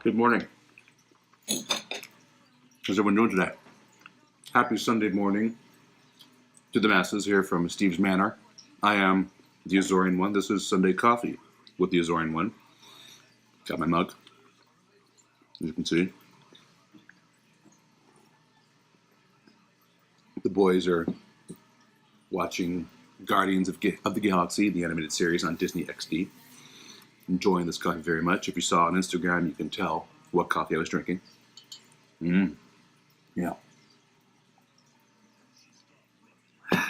Good morning. How's everyone doing today? Happy Sunday morning to the masses here from Esteves Manor. I am the Azorean One. This is Sunday Coffee with the Azorean One. Got my mug, as you can see. The boys are watching Guardians of the Galaxy, the animated series on Disney XD. Enjoying this coffee very much. If you saw on Instagram, you can tell what coffee I was drinking. Yeah.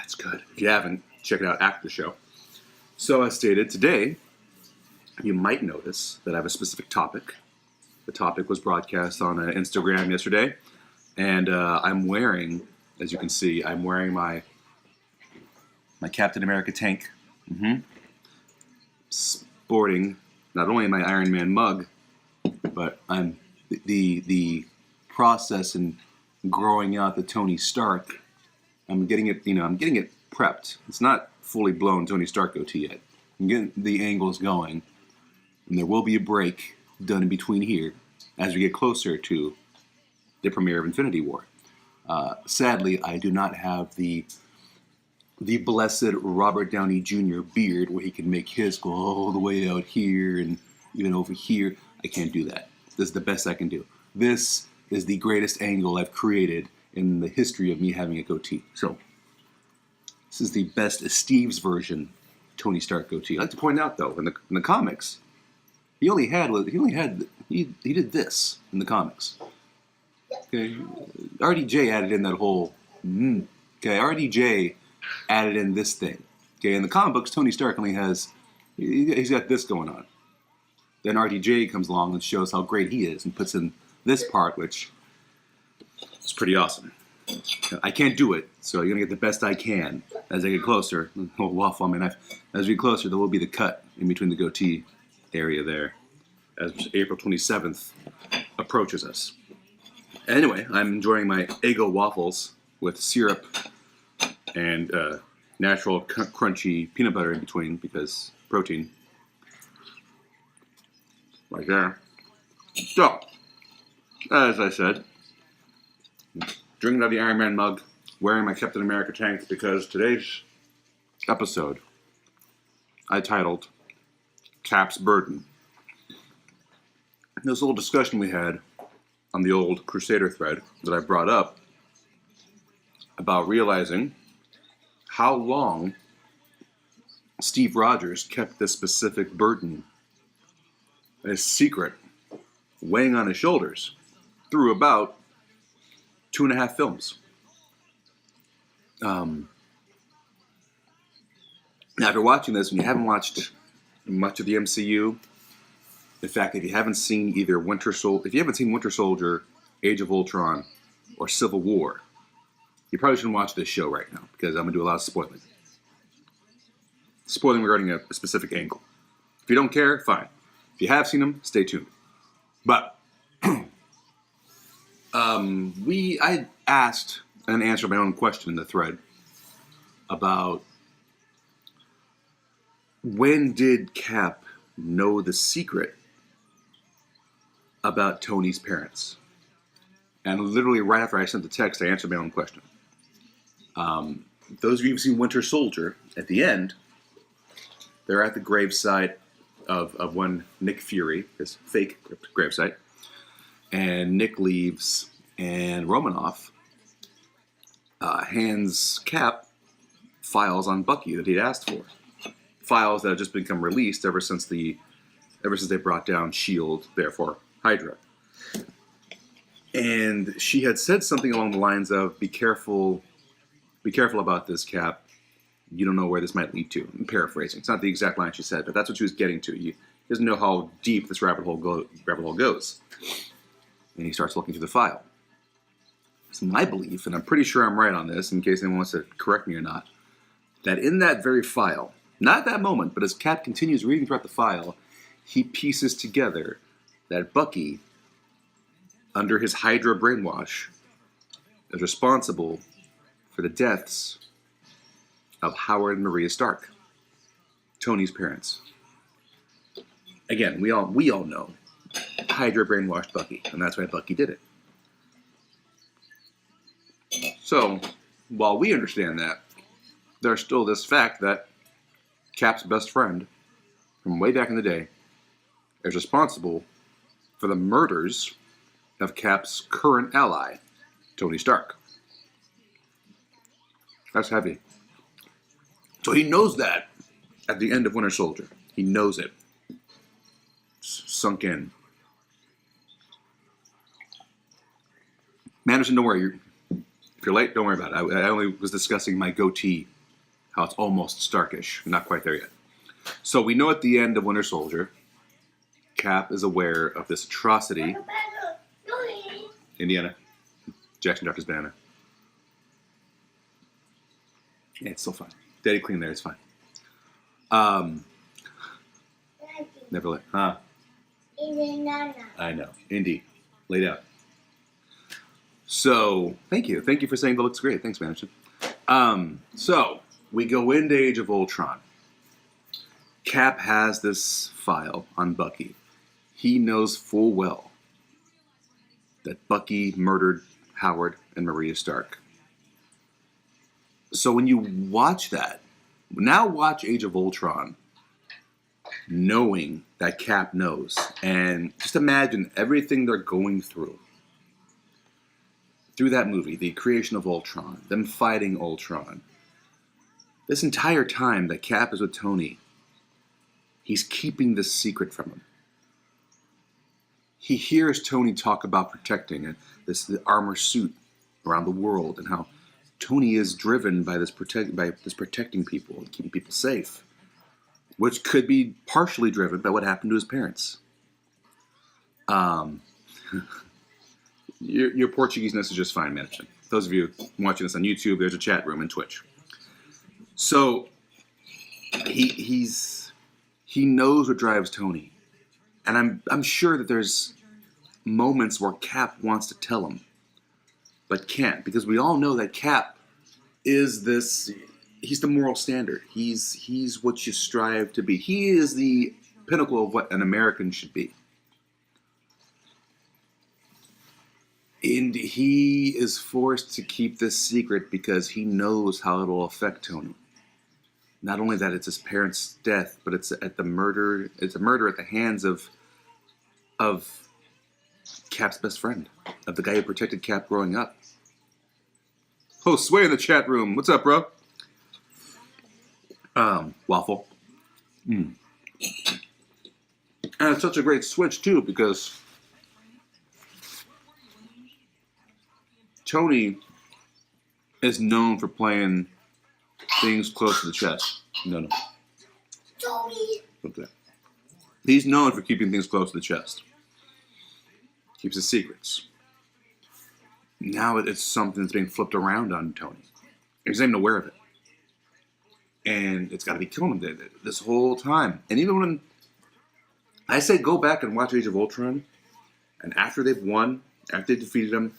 It's good. If you haven't, check it out after the show. So as stated, today, you might notice that I have a specific topic. The topic was broadcast on Instagram yesterday. And I'm wearing, as you can see, I'm wearing my Captain America tank. Sporting not only my Iron Man mug, but I'm the process in growing out the Tony Stark. I'm getting it, I'm getting it prepped. It's not fully blown Tony Stark goatee yet. I'm getting the angles going, and there will be a break done in between here as we get closer to the premiere of Infinity War. Sadly, I do not have the blessed Robert Downey Jr. beard where he can make his go all the way out here and even over here. I can't do that. This is the best I can do. This is the greatest angle I've created in the history of me having a goatee. So, this is the best Esteves version Tony Stark goatee. I'd like to point out, though, in the comics, he did this in the comics. Okay, RDJ added in that whole, RDJ added in this thing. Okay, in the comic books, Tony Stark only has, he's got this going on. Then RDJ comes along and shows how great he is and puts in this part, which is pretty awesome. I can't do it, so you're going to get the best I can as I get closer. Oh, waffle on my knife. As we get closer, there will be the cut in between the goatee area there as April 27th approaches us. Anyway, I'm enjoying my Eggo waffles with syrup and natural crunchy peanut butter in between because protein. Right there. So, as I said, drinking out of the Iron Man mug, wearing my Captain America tank because today's episode I titled Cap's Burden. This little discussion we had on the old Crusader thread that I brought up about realizing how long Steve Rogers kept this specific burden, a secret, weighing on his shoulders through about 2.5 films. After watching this, and you haven't watched much of the MCU, in fact, if you haven't seen Winter Soldier, Age of Ultron, or Civil War, you probably shouldn't watch this show right now because I'm going to do a lot of spoiling. Spoiling regarding a specific angle. If you don't care, fine. If you have seen them, stay tuned. But I asked and answered my own question in the thread about when did Cap know the secret about Tony's parents? And literally right after I sent the text, I answered my own question. Those of you who've seen Winter Soldier, at the end, they're at the gravesite of one Nick Fury, his fake gravesite, and Nick leaves, and Romanoff hands Cap files on Bucky that he'd asked for. Files that had just become released ever since they brought down S.H.I.E.L.D., therefore Hydra. And she had said something along the lines of, be careful about this, Cap. You don't know where this might lead to. I'm paraphrasing. It's not the exact line she said, but that's what she was getting to. He doesn't know how deep this rabbit hole goes. And he starts looking through the file. It's my belief, and I'm pretty sure I'm right on this, in case anyone wants to correct me or not, that in that very file, not at that moment, but as Cap continues reading throughout the file, he pieces together that Bucky, under his Hydra brainwash, is responsible for the deaths of Howard and Maria Stark, Tony's parents. Again, we all know Hydra brainwashed Bucky, and that's why Bucky did it. So, while we understand that, there's still this fact that Cap's best friend from way back in the day is responsible for the murders of Cap's current ally, Tony Stark. That's heavy. So he knows that at the end of Winter Soldier. He knows it. It's sunk in. Manderson, don't worry. If you're late, don't worry about it. I only was discussing my goatee, how it's almost Starkish. I'm not quite there yet. So we know at the end of Winter Soldier, Cap is aware of this atrocity. Indiana. Jackson dropped his banana. Yeah, it's still fine. Daddy clean there, it's fine. Never let. Huh? I know. Indy. Laid out. So, thank you. Thank you for saying that looks great. Thanks, Manderson. So, we go into Age of Ultron. Cap has this file on Bucky. He knows full well that Bucky murdered Howard and Maria Stark. So when you watch that, now watch Age of Ultron, knowing that Cap knows. And just imagine everything they're going through that movie, the creation of Ultron, them fighting Ultron. This entire time that Cap is with Tony, he's keeping this secret from him. He hears Tony talk about protecting the armor suit around the world and how Tony is driven by this protecting people and keeping people safe, which could be partially driven by what happened to his parents. Your Portuguese-ness is just fine, Manderson. Those of you watching this on YouTube, there's a chat room and Twitch. So he knows what drives Tony, and I'm sure that there's moments where Cap wants to tell him, but can't, because we all know that Cap is this. He's the moral standard. He's what you strive to be. He is the pinnacle of what an American should be. And he is forced to keep this secret because he knows how it will affect Tony. Not only that, it's his parents' death, but it's a murder at the hands of Cap's best friend, of the guy who protected Cap growing up. Oh, Sway in the chat room. What's up, bro? Waffle. And it's such a great switch, too, because Tony is known for playing things close to the chest. No. Tony. Okay. He's known for keeping things close to the chest. Keeps his secrets. Now it's something that's being flipped around on Tony. He's not even aware of it. And it's got to be killing him this whole time. And even when I say go back and watch Age of Ultron, and after they've won, after they defeated him,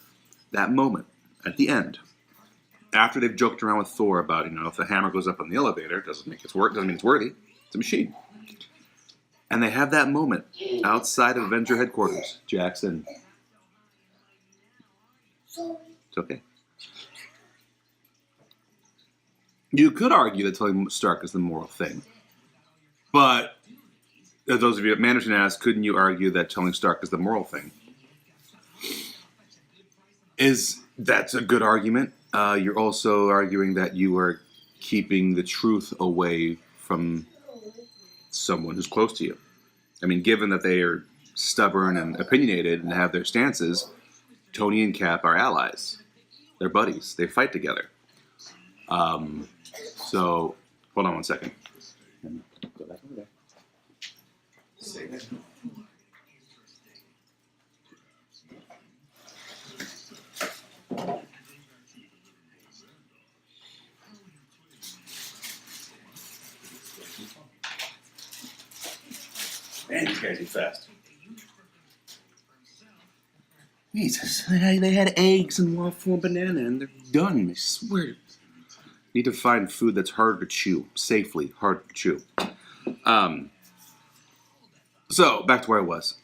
that moment at the end, after they've joked around with Thor about, if the hammer goes up on the elevator, doesn't mean it's worthy. It's a machine. And they have that moment outside of Avenger headquarters. Jackson. It's okay. You could argue that telling Stark is the moral thing. But, as those of you, Manderson asked, couldn't you argue that telling Stark is the moral thing? That's a good argument. You're also arguing that you are keeping the truth away from someone who's close to you. I mean, given that they are stubborn and opinionated and have their stances, Tony and Cap are allies. They're buddies. They fight together. So, hold on one second. Go back over there. Say that. Man, these guys eat fast. Jesus, they had eggs and waffle and banana, and they're done. I swear. Need to find food that's harder to chew, safely harder to chew. So back to where I was.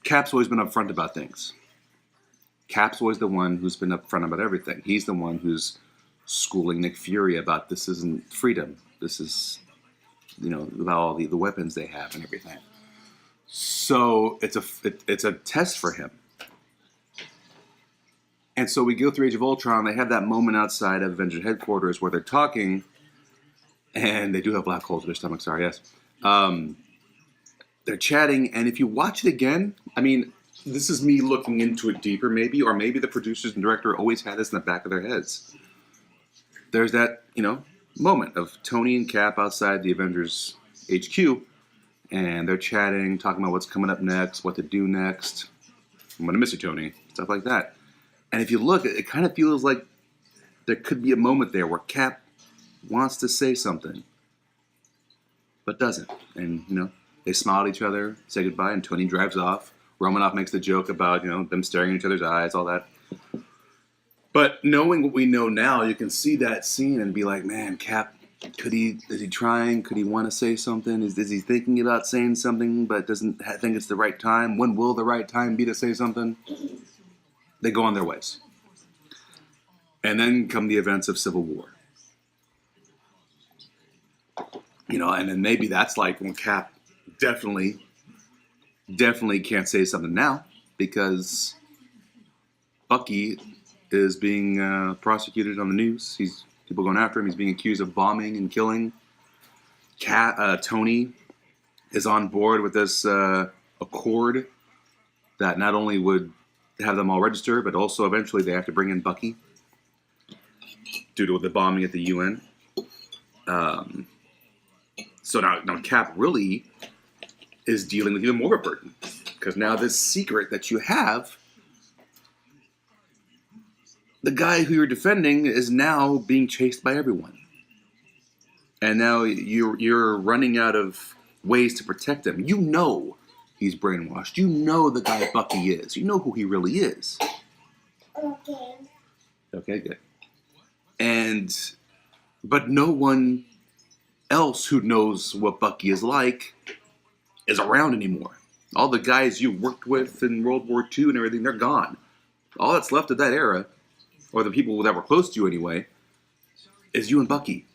Cap's always been upfront about things. Cap's always the one who's been upfront about everything. He's the one who's schooling Nick Fury about this isn't freedom. This is, about all the weapons they have and everything. So it's a test for him. And so we go through Age of Ultron. They have that moment outside of Avengers headquarters where they're talking, and they do have black holes in their stomachs. Sorry, yes. They're chatting, and if you watch it again, this is me looking into it deeper, maybe, or maybe the producers and director always had this in the back of their heads. There's that, moment of Tony and Cap outside the Avengers HQ, and they're chatting, talking about what's coming up next, what to do next. I'm gonna miss you, Tony. Stuff like that. And if you look, it kind of feels like there could be a moment there where Cap wants to say something, but doesn't. And, they smile at each other, say goodbye, and Tony drives off. Romanoff makes the joke about, them staring in each other's eyes, all that. But knowing what we know now, you can see that scene and be like, man, Cap, is he trying? Could he want to say something? Is he thinking about saying something but doesn't think it's the right time? When will the right time be to say something? They go on their ways. And then come the events of Civil War. And then maybe that's like when Cap definitely can't say something now because Bucky is being prosecuted on the news. People going after him. He's being accused of bombing and killing. Tony is on board with this accord that not only would have them all register, but also eventually they have to bring in Bucky due to the bombing at the UN. So now Cap really is dealing with even more of a burden because now this secret that you have, the guy who you're defending is now being chased by everyone. And now you're running out of ways to protect him. You know he's brainwashed. You know the guy Bucky is. You know who he really is. Okay, good. But no one else who knows what Bucky is like is around anymore. All the guys you worked with in World War II and everything, they're gone. All that's left of that era, or the people that were close to you anyway, is you and Bucky.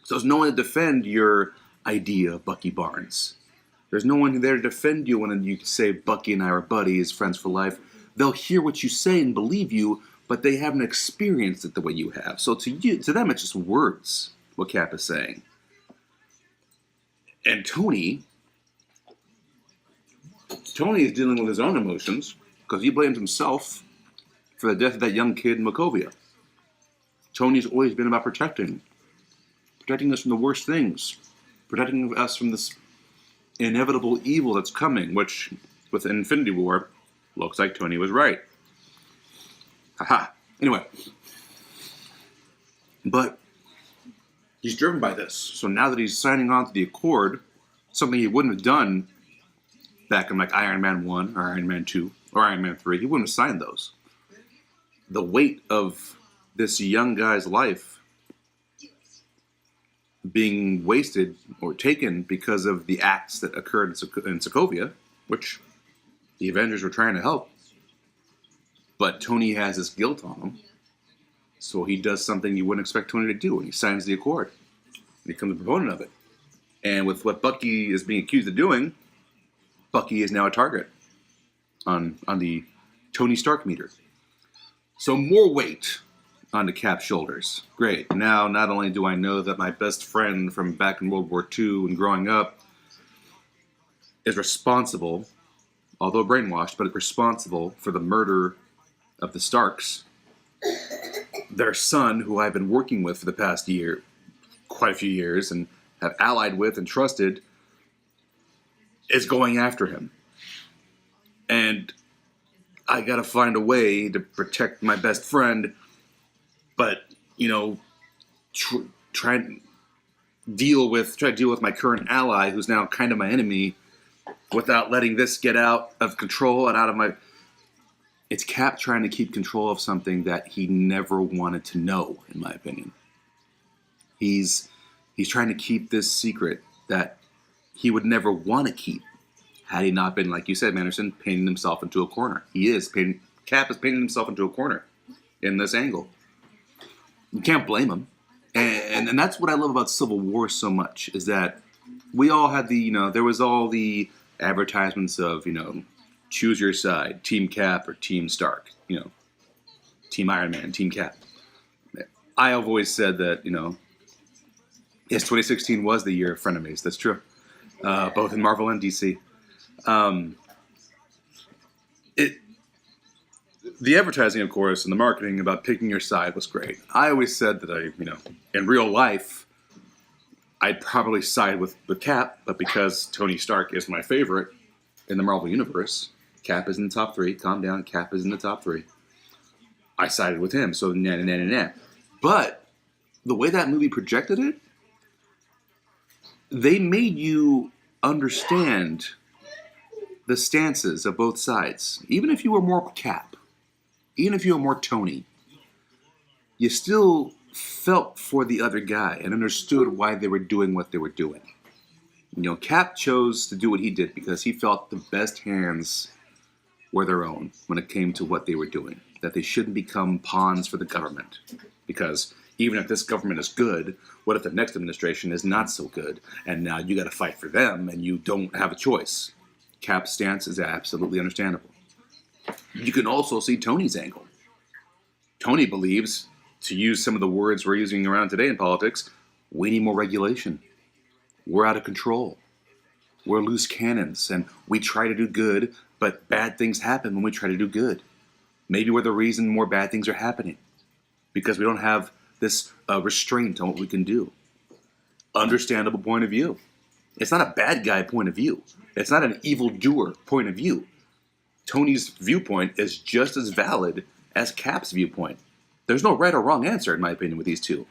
So there's no one to defend your idea of Bucky Barnes. There's no one there to defend you when you say Bucky and I are buddies, friends for life. They'll hear what you say and believe you, but they haven't experienced it the way you have. So to them, it's just words, what Cap is saying. And Tony is dealing with his own emotions because he blames himself for the death of that young kid in Sokovia. Tony's always been about protecting us from the worst things, protecting us from this inevitable evil that's coming, which, with Infinity War, looks like Tony was right. Haha. Anyway. But he's driven by this. So now that he's signing on to the Accord, something he wouldn't have done back in like Iron Man 1 or Iron Man 2 or Iron Man 3, he wouldn't have signed those. The weight of this young guy's life being wasted or taken because of the acts that occurred in Sokovia, which the Avengers were trying to help. But Tony has this guilt on him, so he does something you wouldn't expect Tony to do, and he signs the Accord. And he becomes a proponent of it. And with what Bucky is being accused of doing, Bucky is now a target on the Tony Stark meter. So more weight onto Cap's shoulders. Great. Now, not only do I know that my best friend from back in World War II and growing up is responsible, although brainwashed, but responsible for the murder of the Starks, their son, who I've been working with for the past year, quite a few years, and have allied with and trusted, is going after him. And I gotta find a way to protect my best friend, but, try to deal with my current ally, who's now kind of my enemy, without letting this get out of control and out of my... It's Cap trying to keep control of something that he never wanted to know, in my opinion. He's trying to keep this secret that he would never want to keep. Had he not been, like you said, Manderson, painting himself into a corner. Cap is painting himself into a corner in this angle. You can't blame him. And that's what I love about Civil War so much, is that we all had there was all the advertisements of, choose your side, Team Cap or Team Stark, Team Iron Man, Team Cap. I have always said that, yes, 2016 was the year of frenemies. That's true. Both in Marvel and DC. The advertising, of course, and the marketing about picking your side was great. I always said that in real life, I'd probably side with Cap, but because Tony Stark is my favorite in the Marvel Universe, Cap is in the top 3. Calm down, Cap is in the top 3. I sided with him, so nah. But the way that movie projected it, they made you understand the stances of both sides. Even if you were more Cap, even if you were more Tony, you still felt for the other guy and understood why they were doing what they were doing. Cap chose to do what he did because he felt the best hands were their own when it came to what they were doing. That they shouldn't become pawns for the government. Because even if this government is good, what if the next administration is not so good? And now you got to fight for them and you don't have a choice. Cap's stance is absolutely understandable. You can also see Tony's angle. Tony believes, to use some of the words we're using around today in politics, we need more regulation. We're out of control. We're loose cannons, and we try to do good, but bad things happen when we try to do good. Maybe we're the reason more bad things are happening, because we don't have this restraint on what we can do. Understandable point of view. It's not a bad guy point of view. It's not an evildoer point of view. Tony's viewpoint is just as valid as Cap's viewpoint. There's no right or wrong answer, in my opinion, with these two.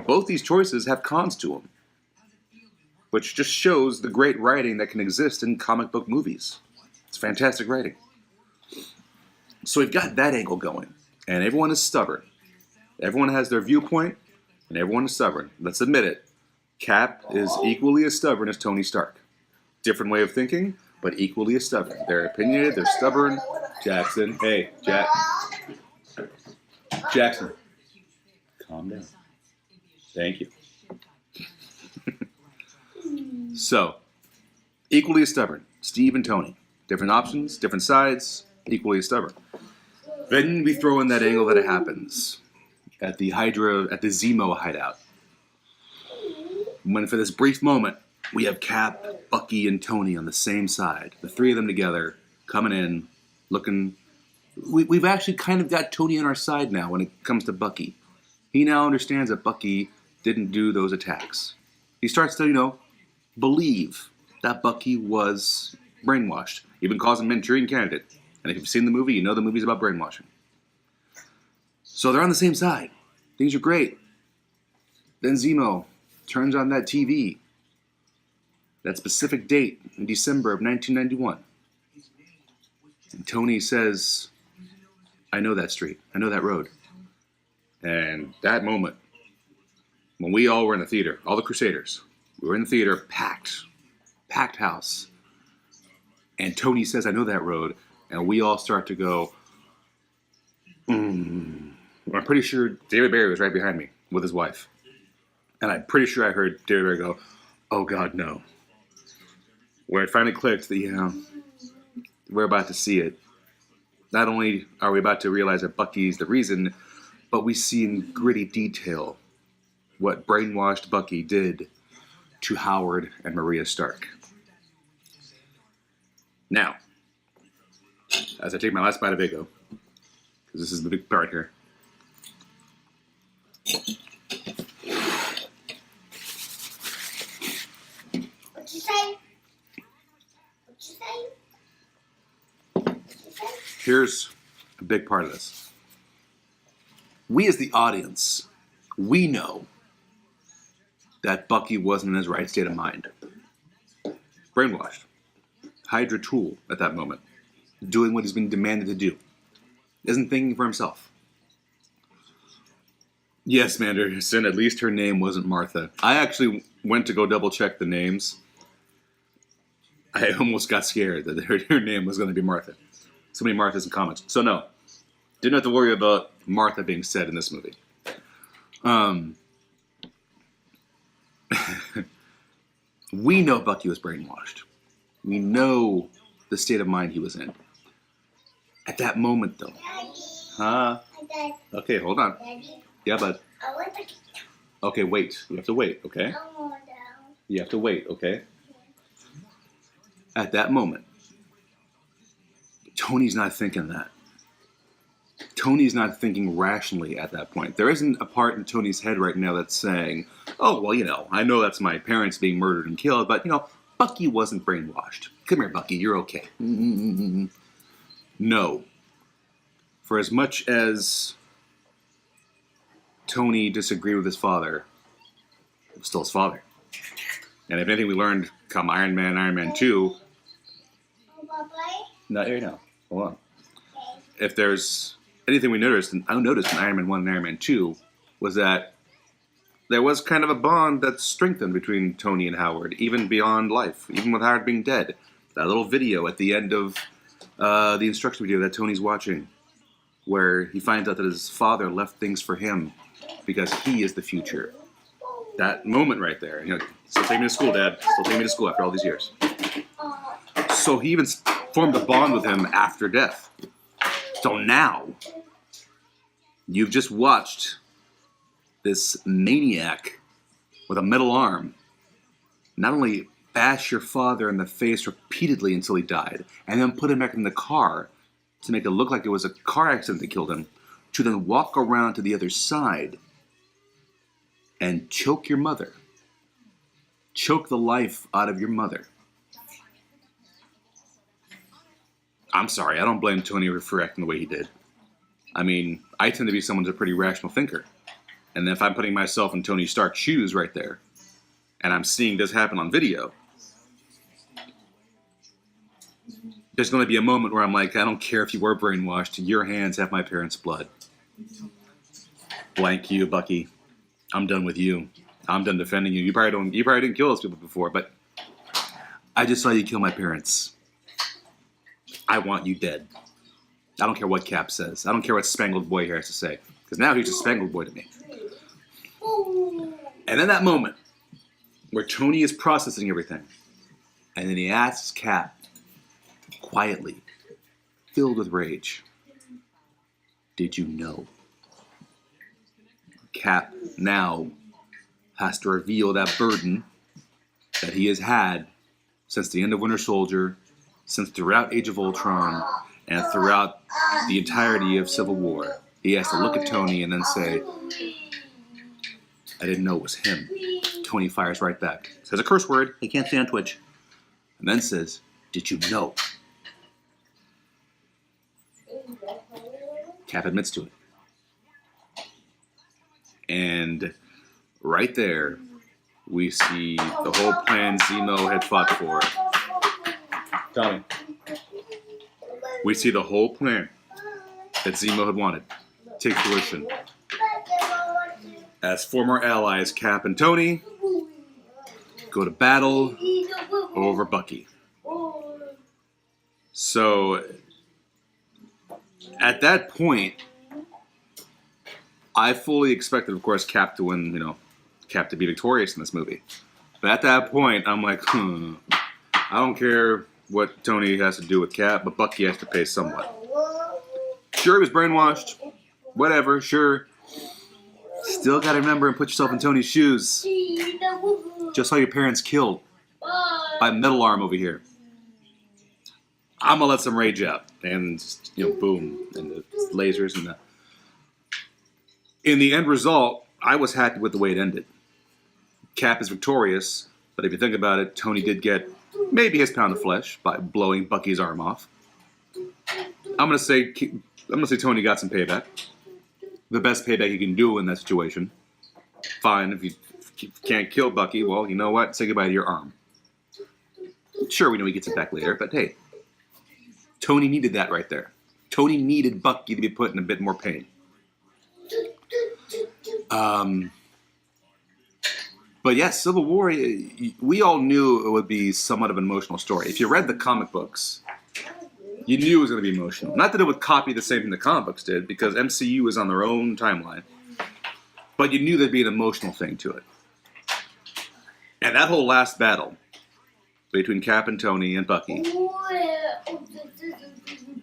Both these choices have cons to them, which just shows the great writing that can exist in comic book movies. It's fantastic writing. So we've got that angle going, and everyone is stubborn. Everyone has their viewpoint, and everyone is stubborn. Let's admit it. Cap is equally as stubborn as Tony Stark. Different way of thinking, but equally as stubborn. They're opinionated, they're stubborn. Jackson, hey, Jackson, calm down. Thank you. So, equally as stubborn. Steve and Tony. Different options, different sides, equally as stubborn. Then we throw in that angle that it happens at the Zemo hideout. When for this brief moment, we have Cap, Bucky, and Tony on the same side. The three of them together, coming in, looking... We've actually kind of got Tony on our side now when it comes to Bucky. He now understands that Bucky didn't do those attacks. He starts to, believe that Bucky was brainwashed. Even calls him Manchurian Candidate. And if you've seen the movie, you know the movie's about brainwashing. So they're on the same side. Things are great. Then Zemo turns on that TV. That specific date in December of 1991. And Tony says, I know that street. I know that road. And that moment, when we all were in the theater, all the Crusaders, we were in the theater, packed house. And Tony says, I know that road. And we all start to go, I'm pretty sure David Barry was right behind me with his wife. And I'm pretty sure I heard David Barry go, oh God, no. Where it finally clicked that, we're about to see it. Not only are we about to realize that Bucky's the reason, but we see in gritty detail what brainwashed Bucky did to Howard and Maria Stark. Now, as I take my last bite of Eggo, because this is the big part here. What'd you say? Here's a big part of this. We as the audience, we know that Bucky wasn't in his right state of mind. Brainwashed. Hydra tool at that moment. Doing what he's been demanded to do. Isn't thinking for himself. Yes, Manderson, at least her name wasn't Martha. I actually went to go double check the names. I almost got scared that her name was going to be Martha. So many Marthas in comics. So no, didn't have to worry about Martha being said in this movie. We know Bucky was brainwashed. We know the state of mind he was in. At that moment, though. Huh? Okay, hold on. Yeah, bud. Okay, wait. You have to wait, okay? You have to wait, okay? At that moment, Tony's not thinking that. Tony's not thinking rationally at that point. There isn't a part in Tony's head right now that's saying, oh, well, I know that's my parents being murdered and killed, but, Bucky wasn't brainwashed. Come here, Bucky, you're okay. No. For as much as Tony disagreed with his father, it was still his father. And if anything we learned come Iron Man 2... Not right now. Hold on. If there's anything I noticed in Iron Man 1 and Iron Man 2 was that there was kind of a bond that strengthened between Tony and Howard, even beyond life, even with Howard being dead. That little video at the end of the instruction video that Tony's watching, where he finds out that his father left things for him because he is the future. That moment right there. Still take me to school, Dad. Still take me to school after all these years. So he even formed a bond with him after death. So now, you've just watched this maniac with a metal arm not only bash your father in the face repeatedly until he died, and then put him back in the car to make it look like it was a car accident that killed him, to then walk around to the other side and choke your mother. Choke the life out of your mother. I'm sorry, I don't blame Tony for acting the way he did. I tend to be someone who's a pretty rational thinker. And if I'm putting myself in Tony Stark's shoes right there, and I'm seeing this happen on video, there's going to be a moment where I'm like, I don't care if you were brainwashed, your hands have my parents' blood. Blank you, Bucky. I'm done with you. I'm done defending you. You probably didn't kill those people before, but I just saw you kill my parents. I want you dead. I don't care what Cap says. I don't care what Spangled Boy here has to say. Because now he's a Spangled Boy to me. And in that moment, where Tony is processing everything, and then he asks Cap, quietly, filled with rage, did you know? Cap now has to reveal that burden that he has had since the end of Winter Soldier, since throughout Age of Ultron, and throughout the entirety of Civil War. He has to look at Tony and then say, I didn't know it was him. Tony fires right back. Says a curse word, he can't say on Twitch. And then says, did you know? Cap admits to it. And right there, we see the whole plan Zemo had fought for. Tommy. We see the whole plan that Zemo had wanted take fruition. As former allies Cap and Tony go to battle over Bucky. So, at that point, I fully expected, of course, Cap to win, Cap to be victorious in this movie. But at that point, I'm like, I don't care what Tony has to do with Cap, but Bucky has to pay somewhat. Sure, he was brainwashed. Whatever, sure. Still gotta remember and put yourself in Tony's shoes. Just saw your parents killed by metal arm over here. I'm gonna let some rage out. And, boom. And the lasers and the... In the end result, I was happy with the way it ended. Cap is victorious, but if you think about it, Tony did get maybe his pound of flesh by blowing Bucky's arm off. I'm gonna say Tony got some payback. The best payback he can do in that situation. Fine, if you can't kill Bucky, well, you know what? Say goodbye to your arm. Sure, we know he gets it back later, but hey, Tony needed that right there. Tony needed Bucky to be put in a bit more pain. But yes, Civil War, we all knew it would be somewhat of an emotional story. If you read the comic books, you knew it was going to be emotional. Not that it would copy the same thing the comic books did, because MCU was on their own timeline. But you knew there'd be an emotional thing to it. And that whole last battle between Cap and Tony and Bucky,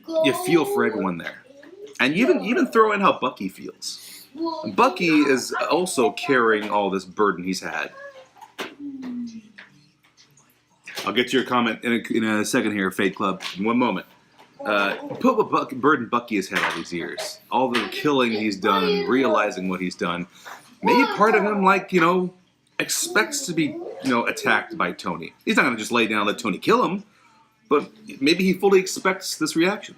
you feel for everyone there. And you even throw in how Bucky feels. Bucky is also carrying all this burden he's had. I'll get to your comment in a second here, Fate Club. In one moment. Put what burden Bucky has had all these years. All the killing he's done, realizing what he's done. Maybe part of him, expects to be, attacked by Tony. He's not going to just lay down and let Tony kill him. But maybe he fully expects this reaction.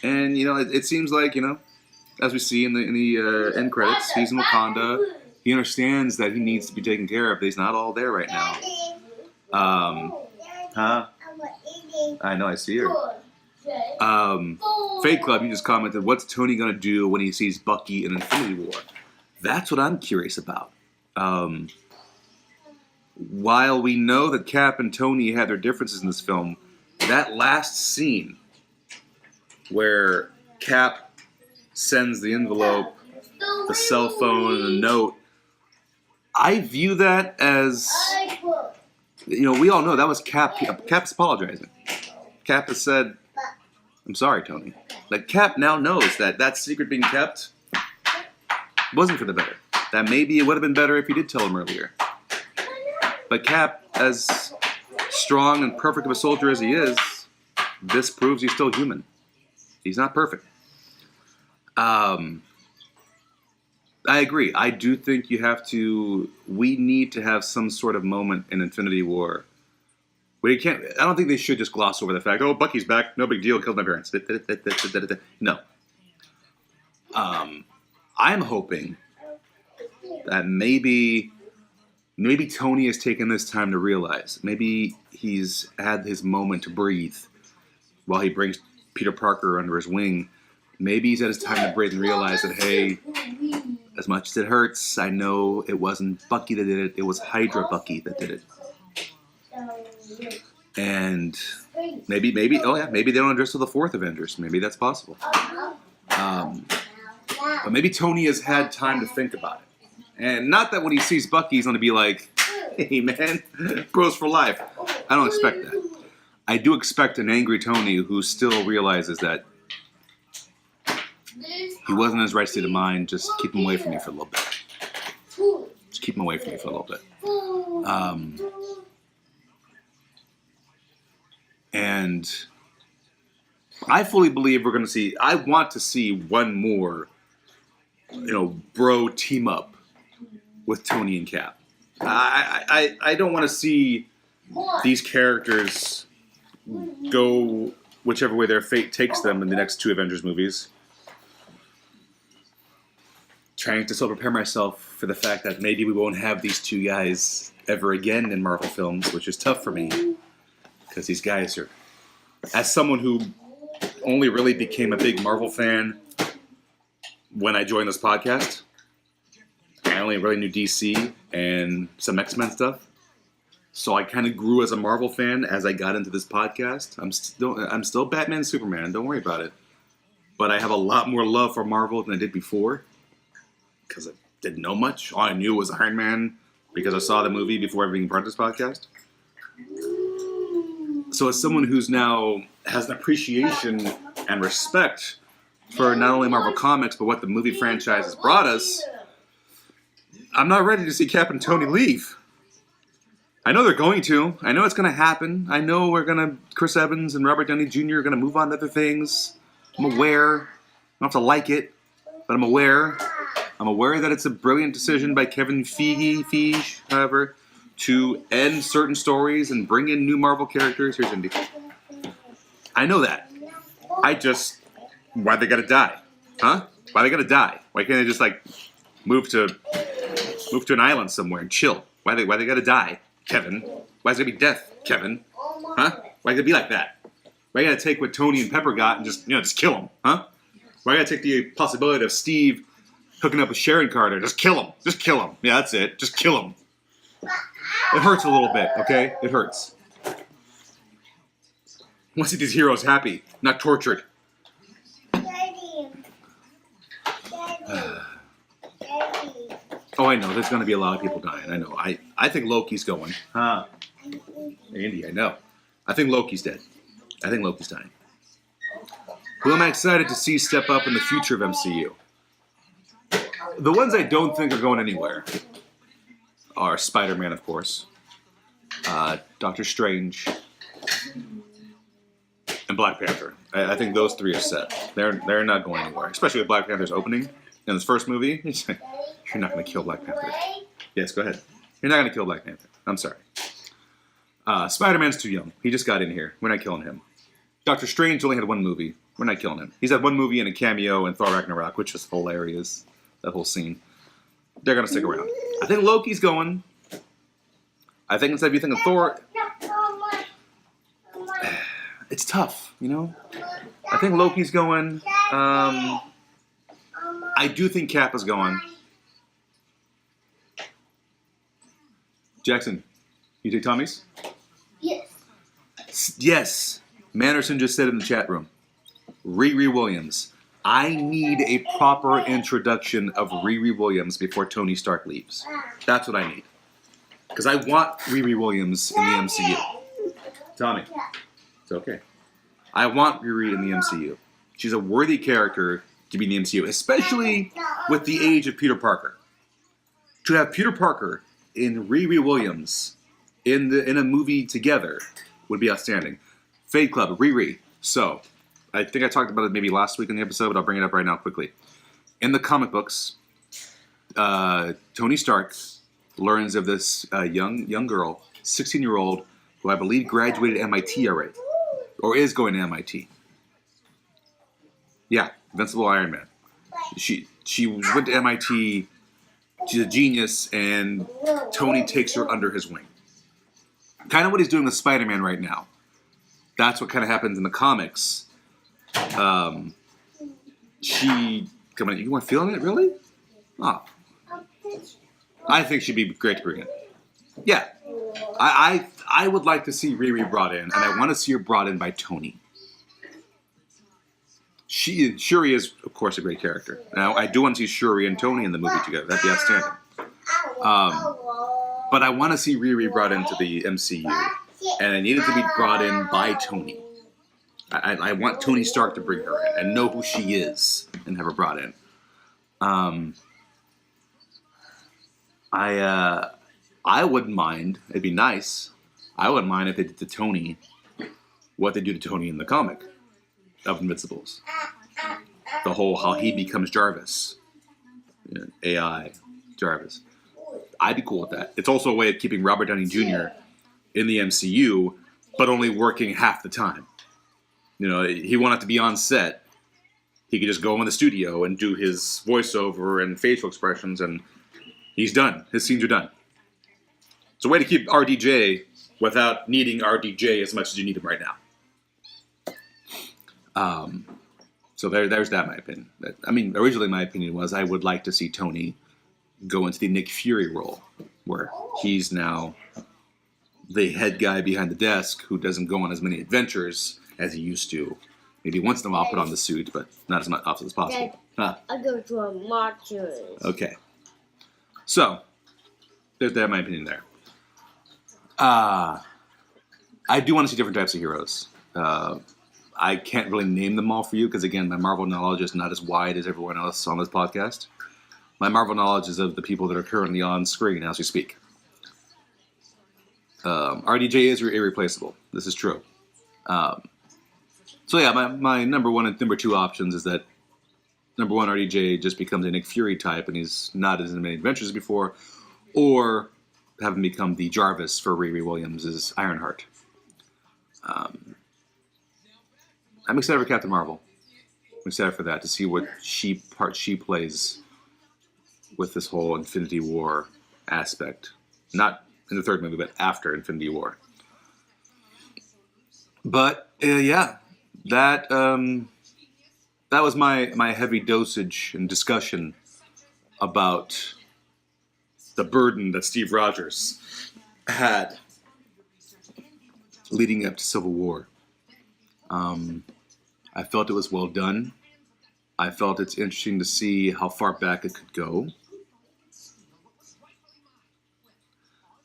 And, it seems like, as we see in the end credits, he's in Wakanda. He understands that he needs to be taken care of, but he's not all there right now. I know, I see her. Fate Club, you just commented, what's Tony going to do when he sees Bucky in Infinity War? That's what I'm curious about. While we know that Cap and Tony had their differences in this film, that last scene where Cap sends the envelope, the cell phone, and the note, I view that as, we all know that was Cap. Cap's apologizing. Cap has said, I'm sorry, Tony. Cap now knows that secret being kept wasn't for the better. That maybe it would have been better if he did tell him earlier. But Cap, as strong and perfect of a soldier as he is, this proves he's still human. He's not perfect. I agree. I do think we need to have some sort of moment in Infinity War. I don't think they should just gloss over the fact, Bucky's back, no big deal, killed my parents. No. I'm hoping that maybe Tony has taken this time to realize. Maybe he's had his moment to breathe while he brings Peter Parker under his wing. Maybe he's had his time to breathe and realize that, hey, as much as it hurts, I know it wasn't Bucky that did it. It was Hydra Bucky that did it. And maybe they don't address to the fourth Avengers. Maybe that's possible. But maybe Tony has had time to think about it. And not that when he sees Bucky, he's going to be like, hey, man, bros for life. I don't expect that. I do expect an angry Tony who still realizes that he wasn't in his right state of mind. Just keep him away from me for a little bit. Just keep him away from me for a little bit. And I fully believe we're going to see... I want to see one more, bro team up with Tony and Cap. I don't want to see these characters go whichever way their fate takes them in the next two Avengers movies. Trying to still prepare myself for the fact that maybe we won't have these two guys ever again in Marvel films, which is tough for me. Because these guys are... As someone who only really became a big Marvel fan when I joined this podcast, I only really knew DC and some X-Men stuff. So I kind of grew as a Marvel fan as I got into this podcast. I'm still Batman and Superman. Don't worry about it. But I have a lot more love for Marvel than I did before. Because I didn't know much. All I knew was Iron Man because I saw the movie before being part of this podcast. So as someone who's now has an appreciation and respect for not only Marvel Comics, but what the movie franchise has brought us, I'm not ready to see Cap and Tony leave. I know they're going to. I know it's going to happen. I know Chris Evans and Robert Downey Jr. are going to move on to other things. I'm aware. I don't have to like it, but I'm aware. I'm aware that it's a brilliant decision by Kevin Feige, however, to end certain stories and bring in new Marvel characters. Here's Indy. I know that. Why they gotta die? Huh? Why they gotta die? Why can't they just move to an island somewhere and chill? Why they gotta die, Kevin? Why is it gonna be death, Kevin? Huh? Why gotta be like that? Why gotta take what Tony and Pepper got and just kill them? Huh? Why gotta take the possibility of Steve hooking up with Sharon Carter. Just kill him. Just kill him. Yeah, that's it. Just kill him. It hurts a little bit, okay? It hurts. I want to see these heroes happy, not tortured. Daddy. Oh, I know. There's going to be a lot of people dying. I know. I think Loki's going. Huh. Andy, I know. I think Loki's dead. I think Loki's dying. Who am I excited to see step up in the future of MCU? The ones I don't think are going anywhere are Spider-Man, of course, Doctor Strange, and Black Panther. I think those three are set. They're not going anywhere, especially with Black Panther's opening in this first movie. You're not going to kill Black Panther. Yes, go ahead. You're not going to kill Black Panther. I'm sorry. Spider-Man's too young. He just got in here. We're not killing him. Doctor Strange only had one movie. We're not killing him. He's had one movie and a cameo in Thor Ragnarok, which was hilarious. That whole scene. They're going to stick around. I think Loki's going. I think instead of you thinking Thor... It's tough, you know? I think Loki's going. I do think Cap is going. Jackson, you take Tommy's? Yes. Yes. Manderson just said in the chat room. Riri Williams. I need a proper introduction of Riri Williams before Tony Stark leaves. That's what I need. Because I want Riri Williams in the MCU. Tommy. It's okay. I want Riri in the MCU. She's a worthy character to be in the MCU, especially with the age of Peter Parker. To have Peter Parker and Riri Williams in a movie together would be outstanding. Fade Club, Riri. So, I think I talked about it maybe last week in the episode, but I'll bring it up right now quickly. In the comic books, Tony Stark learns of this young girl, 16-year-old, who I believe graduated MIT already, or is going to MIT. Yeah, Invincible Iron Man. She went to MIT. She's a genius, and Tony takes her under his wing. Kind of what he's doing with Spider-Man right now. That's what kind of happens in the comics. Come on, you want to feel it, really? Oh. I think she'd be great to bring in. Yeah. I would like to see Riri brought in, and I want to see her brought in by Tony. Shuri is, of course, a great character. Now, I do want to see Shuri and Tony in the movie together. That'd be outstanding. But I want to see Riri brought into the MCU, and I need it to be brought in by Tony. I want Tony Stark to bring her in and know who she is and have her brought in. I wouldn't mind. It'd be nice. I wouldn't mind if they did to Tony what they do to Tony in the comic of Invincibles. The whole how he becomes Jarvis. AI Jarvis. I'd be cool with that. It's also a way of keeping Robert Downey Jr. in the MCU, but only working half the time. You know, he won't have to be on set. He could just go in the studio and do his voiceover and facial expressions, and he's done. His scenes are done. It's a way to keep RDJ without needing RDJ as much as you need him right now. So there's that, my opinion. I mean, originally my opinion was I would like to see Tony go into the Nick Fury role, where he's now the head guy behind the desk who doesn't go on as many adventures as he used to. Maybe once in a while put on the suit, but not as much often as possible. I go to a marches. Okay. So, there's that, my opinion there. I do want to see different types of heroes. I can't really name them all for you because, again, my Marvel knowledge is not as wide as everyone else on this podcast. My Marvel knowledge is of the people that are currently on screen as we speak. RDJ is irreplaceable. This is true. So yeah, my number one and number two options is that number one, RDJ just becomes a Nick Fury type and he's not as in many adventures as before, or have him become the Jarvis for Riri Williams' Ironheart. I'm excited for Captain Marvel. I'm excited for that, to see what part she plays with this whole Infinity War aspect. Not in the third movie, but after Infinity War. But, yeah, that was my heavy dosage and discussion about the burden that Steve Rogers had leading up to Civil War. I felt it was well done. I felt it's interesting to see how far back it could go.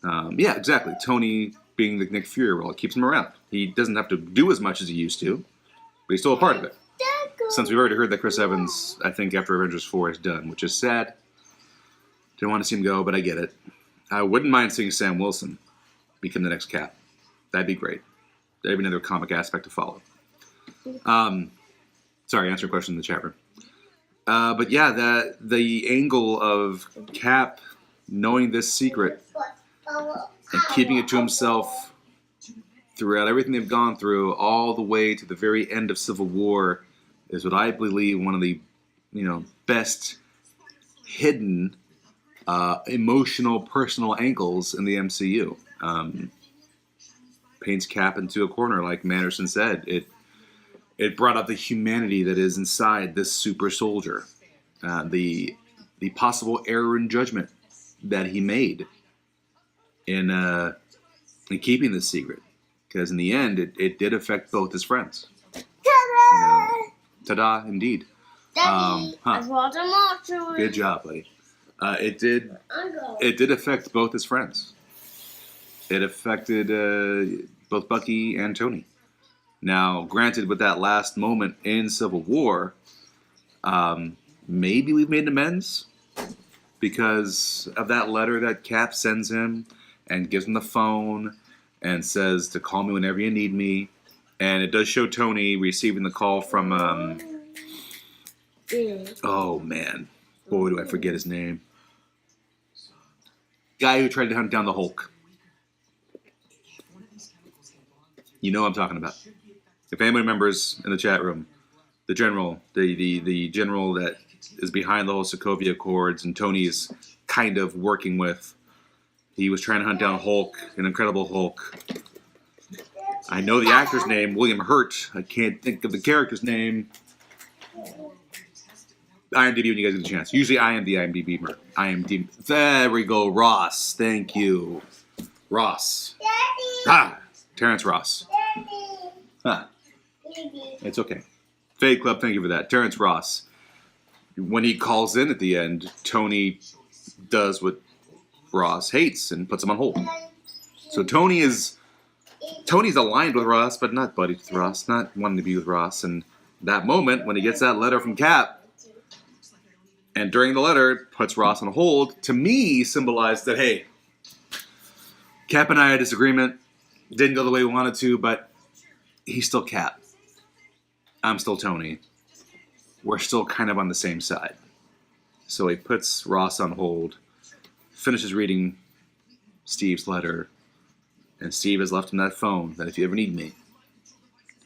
Yeah, exactly. Tony being the Nick Fury role, it keeps him around. He doesn't have to do as much as he used to, but he's still a part of it. Since we've already heard that Chris Evans, I think after Avengers 4 is done, which is sad. Didn't want to see him go, but I get it. I wouldn't mind seeing Sam Wilson become the next Cap. That'd be great. That'd be another comic aspect to follow. Sorry, answer a question in the chat room. But yeah, the angle of Cap knowing this secret and keeping it to himself throughout everything they've gone through, all the way to the very end of Civil War, is what I believe one of the best hidden emotional, personal angles in the MCU. Paints Cap into a corner, like Manderson said. It brought out the humanity that is inside this super soldier, the possible error in judgment that he made in keeping this secret, because in the end it did affect both his friends. Ta-da, indeed. Daddy, I brought a marshmallow. Good job, buddy. It did affect both his friends. It affected both Bucky and Tony. Now, granted, with that last moment in Civil War, maybe we've made amends because of that letter that Cap sends him and gives him the phone and says to call me whenever you need me. And it does show Tony receiving the call from, oh man, boy, do I forget his name. Guy who tried to hunt down the Hulk. You know what I'm talking about. If anybody remembers in the chat room, the general, the general that is behind the whole Sokovia Accords and Tony is kind of working with, he was trying to hunt down Hulk, an Incredible Hulk. I know the actor's name, William Hurt. I can't think of the character's name. IMDb when you guys get a chance. Usually I am the IMDb. There we go, Ross. Thank you. Ross. Daddy. Terrence Ross. Daddy. It's okay. Fade Club, thank you for that. Terrence Ross. When he calls in at the end, Tony does what Ross hates and puts him on hold. So Tony's aligned with Ross, but not buddied with Ross, not wanting to be with Ross. And that moment, when he gets that letter from Cap, and during the letter, puts Ross on hold, to me, symbolized that, hey, Cap and I had a disagreement. Didn't go the way we wanted to, but he's still Cap. I'm still Tony. We're still kind of on the same side. So he puts Ross on hold, finishes reading Steve's letter, and Steve has left him that phone that if you ever need me,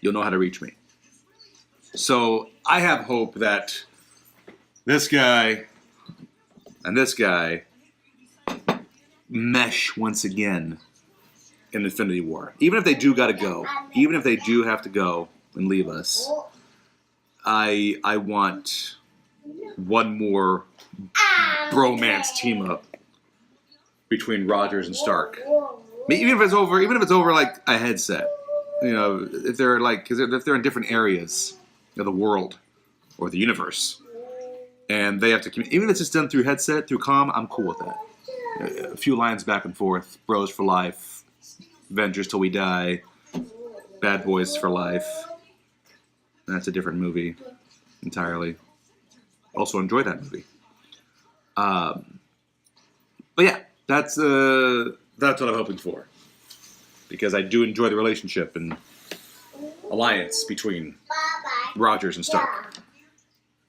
you'll know how to reach me. So I have hope that this guy and this guy mesh once again in Infinity War. Even if they do gotta go, even if they do have to go and leave us, I want one more bromance team up between Rogers and Stark. Even if it's over like a headset, if they're if they're in different areas of the world or the universe, and they have to communicate, even if it's just done through headset, through comm, I'm cool with that. A few lines back and forth, bros for life, Avengers till we die, Bad Boys for life. That's a different movie entirely. Also enjoy that movie. But yeah, that's what I'm hoping for, because I do enjoy the relationship and alliance between Rogers and Stark.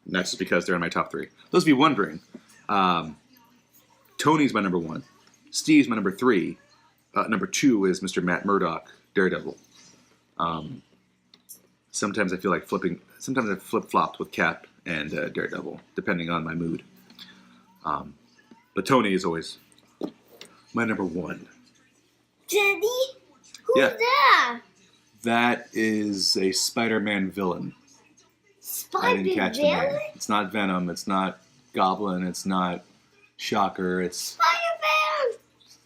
And that's just because they're in my top three. Those of you wondering, Tony's my number one. Steve's my number three. Number two is Mr. Matt Murdock, Daredevil. Sometimes I feel like flipping. Sometimes I flip-flopped with Cap and Daredevil, depending on my mood. But Tony is always my number one. Daddy? Who's that? That is a Spider-Man villain. I didn't catch the name. It's not Venom. It's not Goblin. It's not Shocker. It's Spider-Man.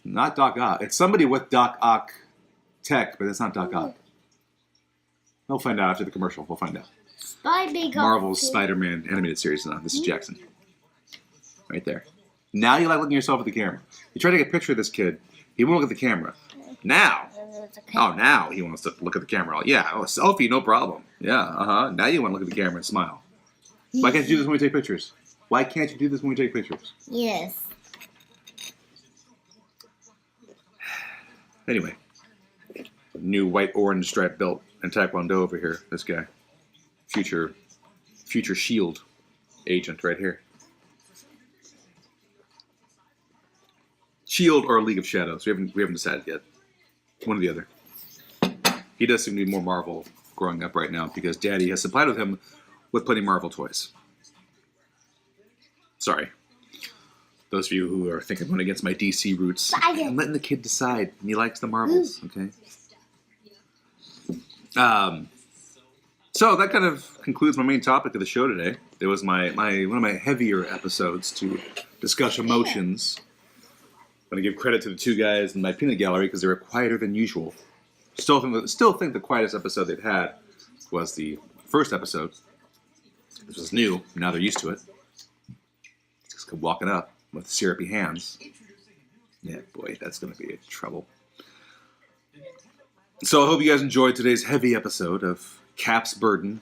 not Doc Ock. It's somebody with Doc Ock tech, but it's not Doc Ock. We'll find out after the commercial. We'll find out. Marvel's Spider-Man animated series. No, this is Jackson. Right there. Now you like looking at yourself at the camera. You try to take a picture of this kid. He won't look at the camera. Now. Oh, now he wants to look at the camera. Yeah. Oh, selfie, no problem. Yeah. Now you want to look at the camera and smile. Why can't you do this when we take pictures? Why can't you do this when we take pictures? Yes. Anyway. New white-orange stripe belt and Taekwondo over here. This guy. Future SHIELD agent right here. SHIELD or League of Shadows. We haven't decided yet. One or the other. He does seem to be more Marvel growing up right now because Daddy has supplied with him with plenty of Marvel toys. Sorry. Those of you who are thinking I'm going against my DC roots, I'm letting the kid decide. And he likes the Marvels, okay? So that kind of concludes my main topic of the show today. It was one of my heavier episodes to discuss emotions. I'm going to give credit to the two guys in my peanut gallery because they were quieter than usual. Still think the quietest episode they've had was the first episode. This was new. Now they're used to it. Just come walking up with syrupy hands. Yeah, boy, that's going to be trouble. So I hope you guys enjoyed today's heavy episode of Cap's Burden.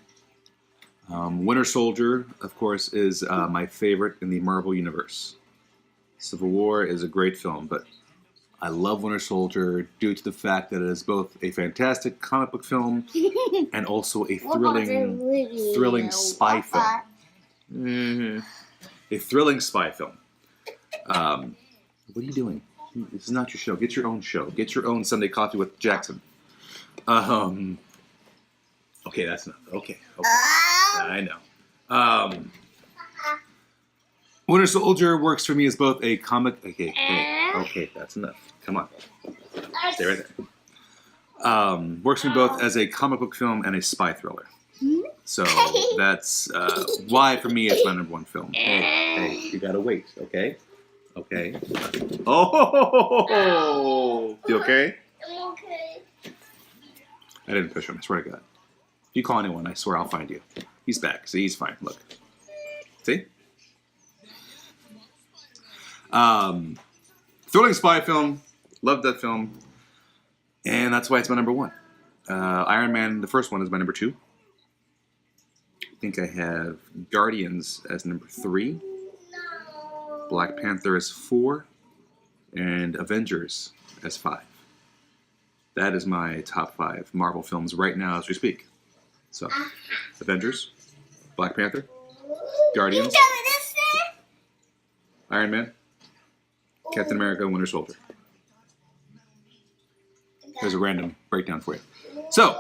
Winter Soldier, of course, is my favorite in the Marvel Universe. Civil War is a great film, but I love Winter Soldier due to the fact that it is both a fantastic comic book film and also a thrilling spy film. Mm-hmm. A thrilling spy film. What are you doing? This is not your show. Get your own show. Get your own Sunday Coffee with Jackson. Okay, that's enough. Okay. I know. Winter Soldier works for me as both a comic... Okay, that's enough. Come on. Stay right there. Works for me both as a comic book film and a spy thriller. So that's why, for me, it's my number one film. Hey, you gotta wait, okay? Okay. Oh! You okay? I'm okay. I didn't push him, I swear to God. If you call anyone, I swear I'll find you. He's back. See, he's fine. Look. See? Thrilling spy film. Loved that film. And that's why it's my number one. Iron Man, the first one, is my number two. I think I have Guardians as number 3. Black Panther as 4. And Avengers as 5. That is my top 5 Marvel films right now as we speak. So, Avengers, Black Panther, Guardians, Iron Man, Captain America, and Winter Soldier. There's a random breakdown for you. So,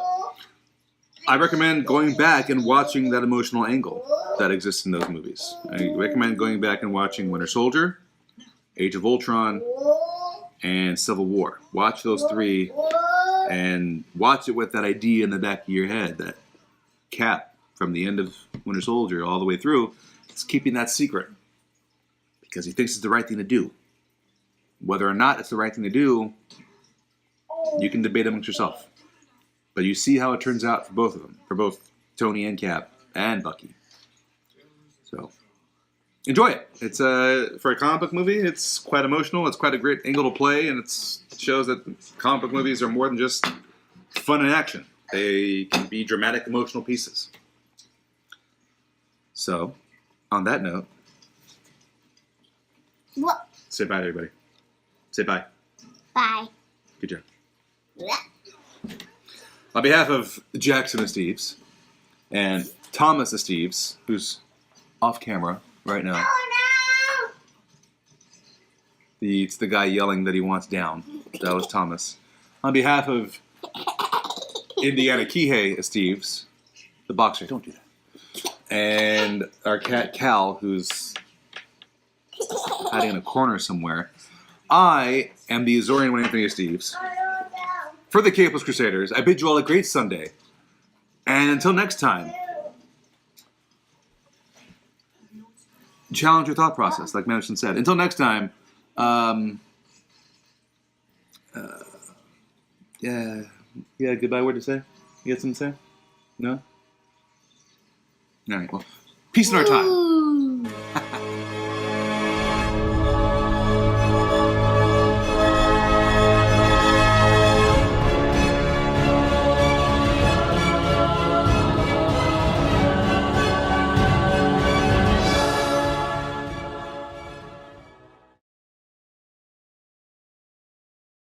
I recommend going back and watching that emotional angle that exists in those movies. I recommend going back and watching Winter Soldier, Age of Ultron, and Civil War. Watch those 3 and watch it with that idea in the back of your head that Cap, from the end of Winter Soldier all the way through, is keeping that secret because he thinks it's the right thing to do. Whether or not it's the right thing to do, you can debate amongst yourself. But you see how it turns out for both of them, for both Tony and Cap and Bucky. So, enjoy it. It's for a comic book movie, it's quite emotional. It's quite a great angle to play, and it shows that comic book movies are more than just fun and action. They can be dramatic, emotional pieces. So, on that note, What? say bye to everybody. Say bye. Bye. Good job. On behalf of Jackson Esteves and Thomas Esteves, who's off camera right now. Oh, It's the guy yelling that he wants down. That was Thomas. On behalf of Indiana Kihei Esteves, the boxer, don't do that. And our cat Cal, who's hiding in a corner somewhere. I am the Azorean One Anthony Esteves. For the Capeless Crusaders, I bid you all a great Sunday. And until next time, challenge your thought process, like Madison said. Until next time, yeah, goodbye. Word to say? You got something to say? No? All right, well, peace in our time.